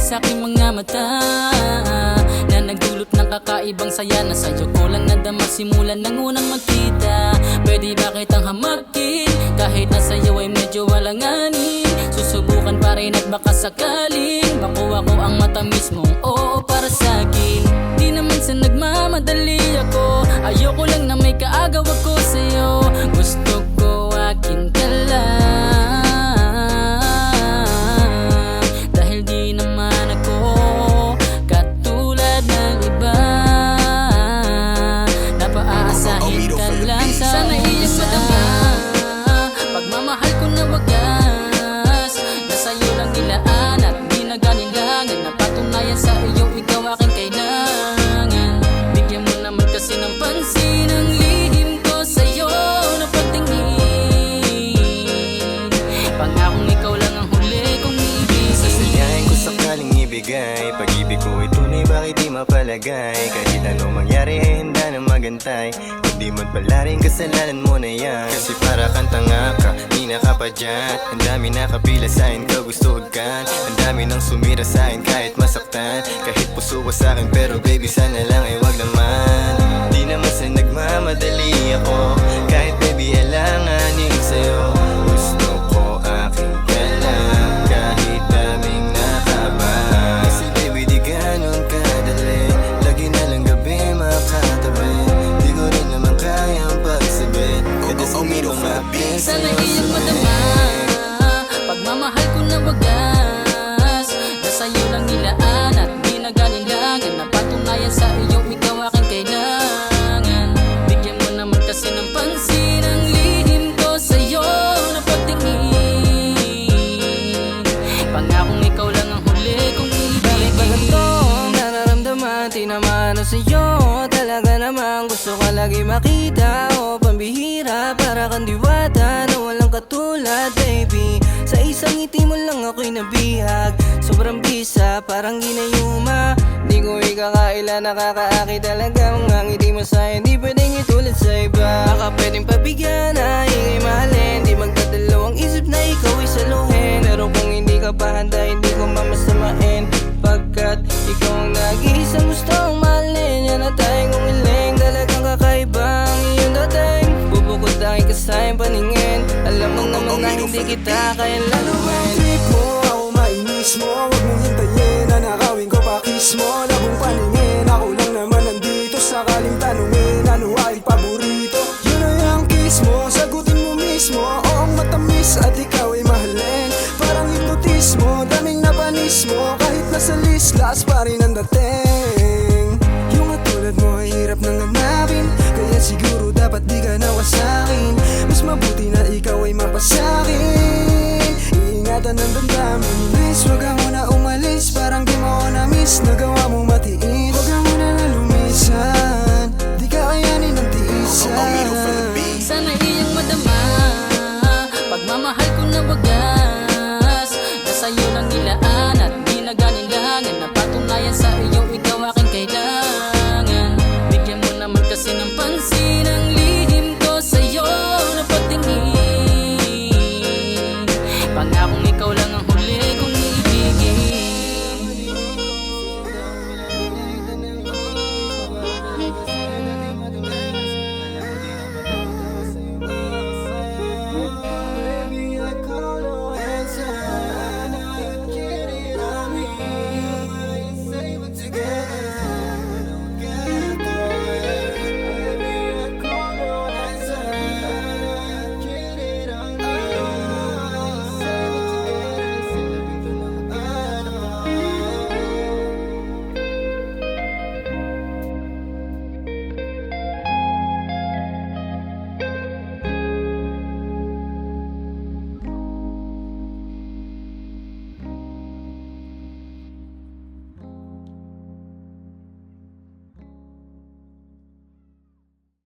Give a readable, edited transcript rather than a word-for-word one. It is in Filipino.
sa aking mga mata, na nagdulot ng kakaibang saya na sa'yo ko lang nadama simulan ng unang magkita. Pwede ba kitang hamakin kahit na sa'yo ay medyo walanganin? Susubukan pa rin at baka sakaling makuha ko ang matamis mong oo para sa'kin. Di naman sa nagmamadali ako, ayoko lang na may kaagaw ako sa'yo. Gusto ko akin ka lang, dahil di naman ako katulad ng iba. Napaasahin ka lang sana iyong madama. Pagmamahal ko na wagas, na sa'yo lang nilaan at di na ganilangan. Napatunayan sa iyo ikaw aking kailangan. Bigyan mo naman kasi ng pansin ang lihim ko sa'yo na pagtingin. Pangakong ikaw lang ang huli kong ibigin. Sasayahin ko sakaling ibigay pag-ibig ko ay tunay, bakit di mapalagay? Kahit anong mangyari ay handa na magantay. Kung di man pala rin kasalanan mo na yan, kasi para kang tanga ka, di na ka pa dyan. Ang dami nakapila sa'kin, kagustuhan ka. Ang dami nang sumira sa'kin kahit masaktan. Kahit puso ko sa'kin pero baby sana lang ay wag naman. Di naman sa nagmamadali ako, kahit baby alanganin sa'yo. Gusto ko aking ka lang, kahit daming nakabang. Kasi baby di ganon kadali, lagi na lang gabi makatabi. Di ko rin naman kayang pagsabit, kada sige mga beses. Sana iyong madama, pagmamahal ko na wagas, na sa'yo lang nilaan at di na ganilangan. Napatunayan sa iyo ikaw aking kailangan. Bigyan mo naman kasi ng pansin ang lihim ko sa'yo na pagtingin. Pangakong ikaw lang ang huli kong ibigin. Bakit ba ganito ang nararamdaman? Di naman sa'yo talaga naman gusto ka lagi makita. O pambihira, para kang diwata na walang katulad, baby. Sa isang ngiti mo lang ako'y nabihag. Sobrang bisa, parang ginayuma. Di ko ikakaila, nakakaakit talaga. Mga ngiti mo sa'yo, di pwedeng itulad sa iba. Baka pwedeng pabigyan na ikay mahalin. Di magdadalawang isip na ikaw ay saluhin. Pero kung hindi ka pa handa, hindi ko mamasamain. Pagkat ikaw ang nag-iisang gustong mahalin. Yan na tayong umiling, talagang kakaiba ang iyong dating. Bubukod aking kasayang paningin. Alam mo naman na hindi kita kaya laluin. Trip mo, ako mainis mo. Huwag mong hintayin na nakawin ko pa kiss mo. Labong paningin, ako lang naman nandito. Sakaling tanungin, ano ay paborito? Yun ay ang kiss mo, sagutin mo mismo. Oo, matamis at ikaw ay mahalin. Parang hipnotismo, daming napanis mo. Kahit nasa lislas pa rin ang dating.